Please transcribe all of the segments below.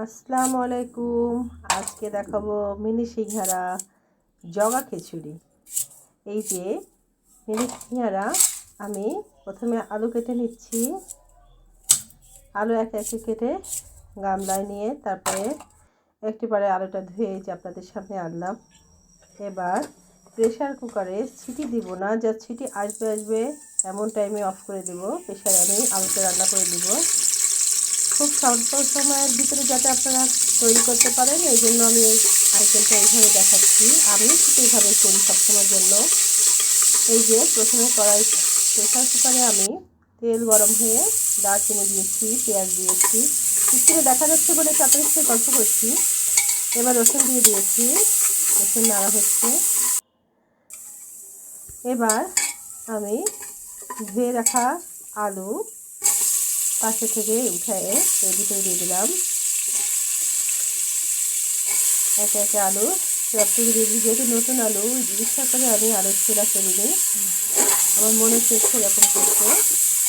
আসসালামু আলাইকুম। আজকে দেখাবো মিনি সিঙ্গারা জগা খিচুড়ি। এই যে মিনি সিঙ্গারা, আমি প্রথমে আলু কেটে নিচ্ছি। আলু একে একে কেটে গামলায় নিয়ে তারপরে একটিবারে আলুটা ধুয়ে যে আপনাদের সামনে আনলাম। এবার প্রেশার কুকারে সিটি দিব না, যা সিটি আসবে এমন টাইমে অফ করে দেব। প্রেশারে আমি আলুটা রান্না করে দিব খুব স্বল্প সময়ের ভিতরে, যাতে আপনারা তৈরি করতে পারেন। এই জন্য আমি এই আইটেমটা এইভাবে দেখাচ্ছি। আমি ঠিক এইভাবে করি সবসময়ের জন্য। এই যে প্রথমে প্রেশার কুকারে আমি তেল গরম হয়ে দারচিনি দিয়েছি, পেঁয়াজ দিয়েছি। স্ক্রিনে দেখা যাচ্ছে বলে আপনাদের সাথে গল্প করছি। এবার রসুন দিয়ে দিয়েছি, রসুন নাড়া হচ্ছে। এবার আমি ধুয়ে রাখা আলু পাশে থেকে উঠে এর ভিতরে দিয়ে দিলাম। একে একে আলু সবটুকু দিয়ে দিই। যেহেতু নতুন আলু, ইচ্ছা করে আমি আলুর ছোলা ফেলে দিই। আমার মনে হচ্ছে এরকম করতে,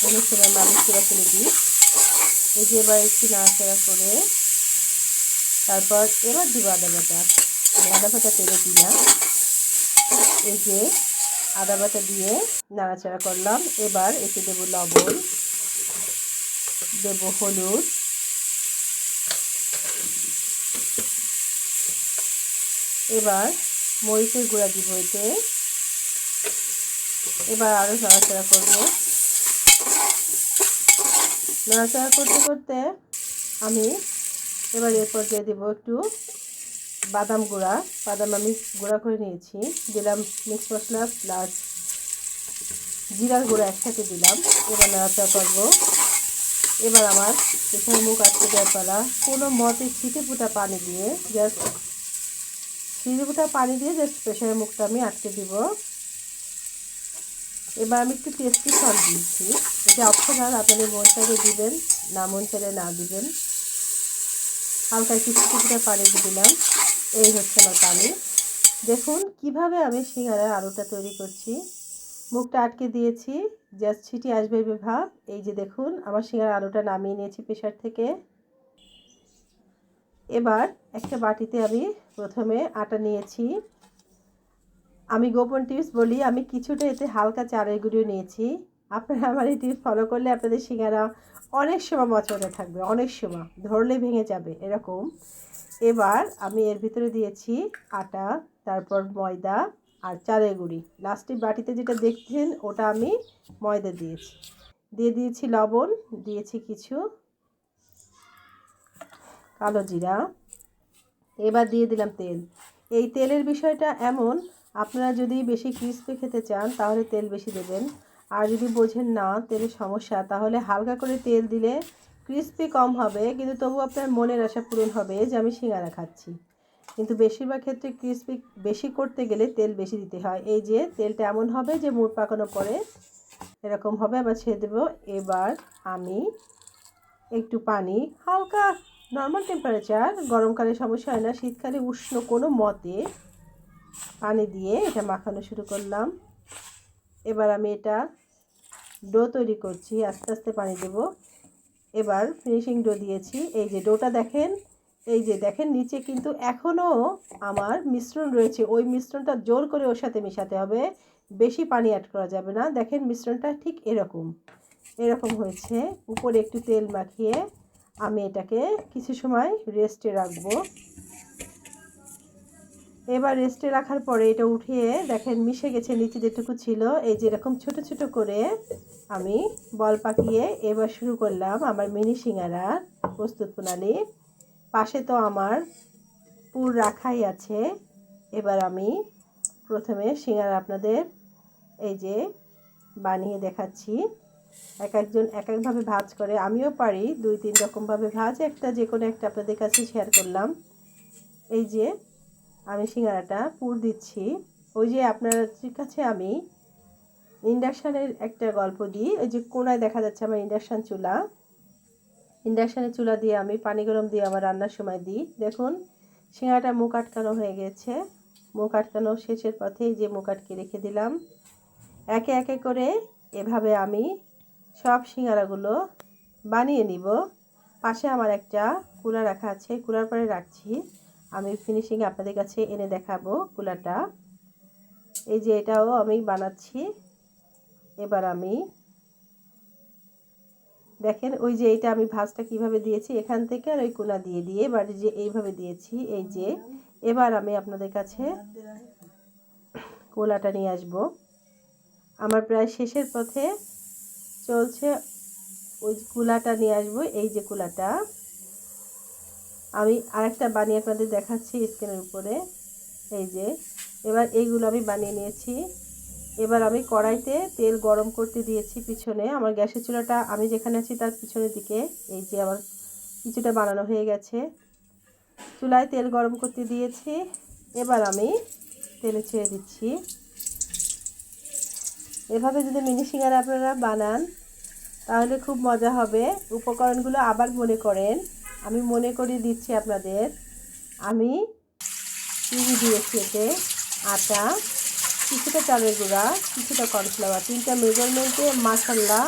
মনে হচ্ছে আমি আলুর ছোলা ফেলে দিই। এই যে এবার একটু নাড়াচাড়া করে তারপর এবার দিব আদা বাটা। আমি আদা বাটা তেলে দিই না। এই যে আদা বাটা দিয়ে নাড়াচাড়া করলাম। এবার এতে দেবো লবণ, দেবো হলুদ, এবার মরিচের গুঁড়া দিব এতে। এবার আরও নাড়াচাড়া করবো। নাড়াচাড়া করতে করতে আমি এবার এরপর দিয়ে দেবো একটু বাদাম গুঁড়া। বাদাম আমি গুঁড়া করে নিয়েছি, দিলাম মিক্স মশলা প্লাস জিরার গুঁড়া একসাথে দিলাম। এবার নাড়াচাড়া করবো। এবার আমার প্রেশার মুখ আটকে দেওয়ার পালা। কোনো মতে ছিটে ফুটা পানি দিয়ে জাস্ট প্রেশারের মুখটা আমি আটকে দিব। এবার আমি একটু টেস্টি সল্ট দিচ্ছি। এটা অপশনাল, আপনাদের মন চাইলে দিবেন, না মন চাইলে না দিবেন। হালকা একটু ছিটে ফুটা পানি দিয়ে দিলাম। এই হচ্ছে আমার পানি। দেখুন কিভাবে আমি সিঙ্গারার আলুটা তৈরি করছি। মুখটা আটকে দিয়েছি, জাস্ট ছিটি আসবে ভাব। এই যে দেখুন আমার সিঙ্গারার আলুটা নামিয়ে নিয়েছি প্রেশার থেকে। এবার একটা বাটিতে আমি প্রথমে আটা নিয়েছি। আমি গোপন টিপস বলি, আমি কিছুটা এতে হালকা চালের গুঁড়ো নিয়েছি। আপনারা আমার এই টিপস ফলো করলে আপনাদের সিঙ্গারা অনেক সময় মচমচে থাকবে, অনেক সময় ধরলে ভেঙে যাবে এরকম। এবার আমি এর ভিতরে দিয়েছি আটা, তারপর ময়দা আর চালের গুঁড়ি। লাস্টে বাটিতে যেটা দেখছেন ওটা আমি ময়দা দিয়েছি। দিয়ে দিয়েছি লবণ, দিয়েছি কিছু কালো জিরা। এবার দিয়ে দিলাম তেল। এই তেলের বিষয়টা এমন, আপনারা যদি বেশি ক্রিস্পি খেতে চান তাহলে তেল বেশি দেবেন। আর যদি বোঝেন না তেলের সমস্যা, তাহলে হালকা করে তেল দিলে ক্রিস্পি কম হবে, কিন্তু তবু আপনার মনের আশা পূরণ হবে যে আমি সিঙ্গারা খাচ্ছি। কিন্তু বেশিরভাগ ক্ষেত্রে ক্রিস্পি বেশি করতে গেলে তেল বেশি দিতে হয়। এই যে তেলটা এমন হবে যে মুড় পাকানোর পরে এরকম হবে। আবার ছেড়ে দেবো। এবার আমি একটু পানি, হালকা নর্মাল টেম্পারেচার, গরমকালে সমস্যা হয় না, শীতকালে উষ্ণ কোনো মতে পানি দিয়ে এটা মাখানো শুরু করলাম। এবার আমি এটা ডো তৈরি করছি, আস্তে আস্তে পানি দেব। এবার ফিনিশিং ডো দিয়েছি। এই যে ডোটা দেখেন, এই যে দেখেন নিচে কিন্তু এখনও আমার মিশ্রণ রয়েছে। ওই মিশ্রণটা জোর করে ওর সাথে মেশাতে হবে, বেশি পানি অ্যাড করা যাবে না। দেখেন মিশ্রণটা ঠিক এরকম এরকম হয়েছে। উপরে একটু তেল মাখিয়ে আমি এটাকে কিছু সময় রেস্টে রাখবো। এবার রেস্টে রাখার পরে এটা উঠিয়ে দেখেন মিশে গেছে, নিচে যেটুকু ছিল এই যে এরকম ছোট ছোট করে আমি বল পাকিয়ে এবার শুরু করলাম আমার মিনি সিঙ্গারার প্রস্তুত প্রণালী। পাশে তো আমার পুর রাখাই আছে। এবার আমি প্রথমে সিঙ্গারা আপনাদের এই যে বানিয়ে দেখাচ্ছি। এক একজন এক একভাবে ভাজ করে, আমিও পারি 2-3 রকমভাবে ভাজ। একটা যে কোনো একটা আপনাদের কাছে শেয়ার করলাম। এই যে আমি সিঙ্গারাটা পুর দিচ্ছি। ওই যে আপনার কাছে আমি ইন্ডাকশানের একটা গল্প দিই। ওই যে কোনায় দেখা যাচ্ছে আমার ইন্ডাকশান চুলা। ইন্ডাকশানের চুলা দিয়ে আমি পানি গরম দিয়ে আমার রান্নার সময় দিই। দেখুন সিঙ্গারাটা মুখ আটকানো হয়ে গেছে। মুখ আটকানো শেষের পথেই যে মুখ আটকে রেখে দিলাম। একে একে করে এভাবে আমি সব সিঙ্গারাগুলো বানিয়ে নিব। পাশে আমার একটা কুলা রাখা আছে, কুলার পরে রাখছি। আমি ফিনিশিং আপনাদের কাছে এনে দেখাবো কুলাটা। এই যে এটাও আমি বানাচ্ছি। এবার আমি দেখেন ওই যে এইটা আমি ভাঁজটা কিভাবে দিয়েছি, এখান থেকে আর ওই কুলা দিয়ে দিয়ে এবার যে এইভাবে দিয়েছি। এই যে এবার আমি আপনাদের কাছে কুলাটা নিয়ে আসব। আমার প্রায় শেষের পথে চলছে, ওই কুলাটা নিয়ে আসবো। এই যে কুলাটা আমি আরেকটা বানিয়ে আপনাদের দেখাচ্ছি স্ক্রিনের উপরে। এই যে এবার এইগুলো আমি বানিয়ে নিয়েছি। এবার আমি কড়াইতে তেল গরম করতে দিয়েছি পিছনে, আমার গ্যাসের চুলাটা আমি যেখানে আছি তার পিছনের দিকে। এই যে আমার কিছুটা বানানো হয়ে গেছে। চুলায় তেল গরম করতে দিয়েছি। এবার আমি তেলে ছেড়ে দিচ্ছি। এভাবে যদি মিনি সিঙ্গারা আপনারা বানান তাহলে খুব মজা হবে। উপকরণগুলো আবার মনে করেন, আমি মনে করিয়ে দিচ্ছি আপনাদের। আমি চিনি দিয়েছি এতে, আটা, কিছুটা চালের গুঁড়া, কিছুটা কর্নফ্লাওয়ার, 3টা মেজারমেন্টে। মাশাআল্লাহ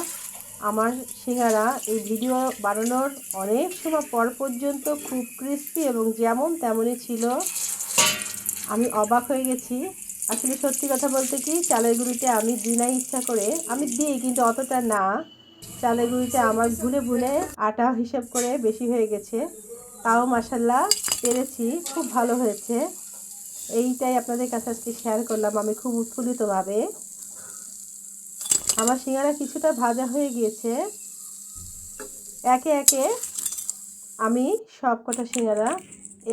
আমার সিঙ্গারা এই ভিডিও বানানোর অনেক সময় পর পর্যন্ত খুব ক্রিস্পি এবং যেমন তেমনই ছিল। আমি অবাক হয়ে গেছি। আসলে সত্যি কথা বলতে কি, চালের গুঁড়িটা আমি দিই নাই ইচ্ছা করে, আমি দিই কিন্তু অতটা না। চালের গুঁড়িটা আমার ভুলে ভুলে আটা হিসাব করে বেশি হয়ে গেছে। তাও মাশাআল্লাহ পেরেছি, খুব ভালো হয়েছে। এইটাই আপনাদের কাছে আজকে শেয়ার করলাম আমি খুব উৎফুল্লিতভাবে। আমার সিঙ্গারা কিছুটা ভাজা হয়ে গিয়েছে। একে একে আমি সব কটা সিঙ্গারা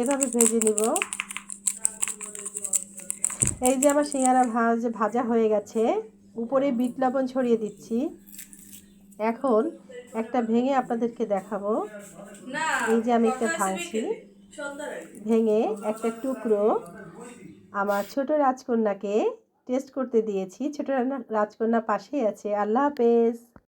এভাবে ভেজে নিব। এই যে আমার সিঙ্গারা ভাজা হয়ে গেছে, উপরে বিট লবণ ছড়িয়ে দিচ্ছি। এখন একটা ভেঙে আপনাদেরকে দেখাবো। এই যে আমি একটা ভাঙছি, ভেঙে একটা টুকরো আমার ছোট রাজকন্যাকে টেস্ট করতে দিয়েছি। ছোট রাজকন্যা পাশেই আছে। আল্লাহ হাফেজ।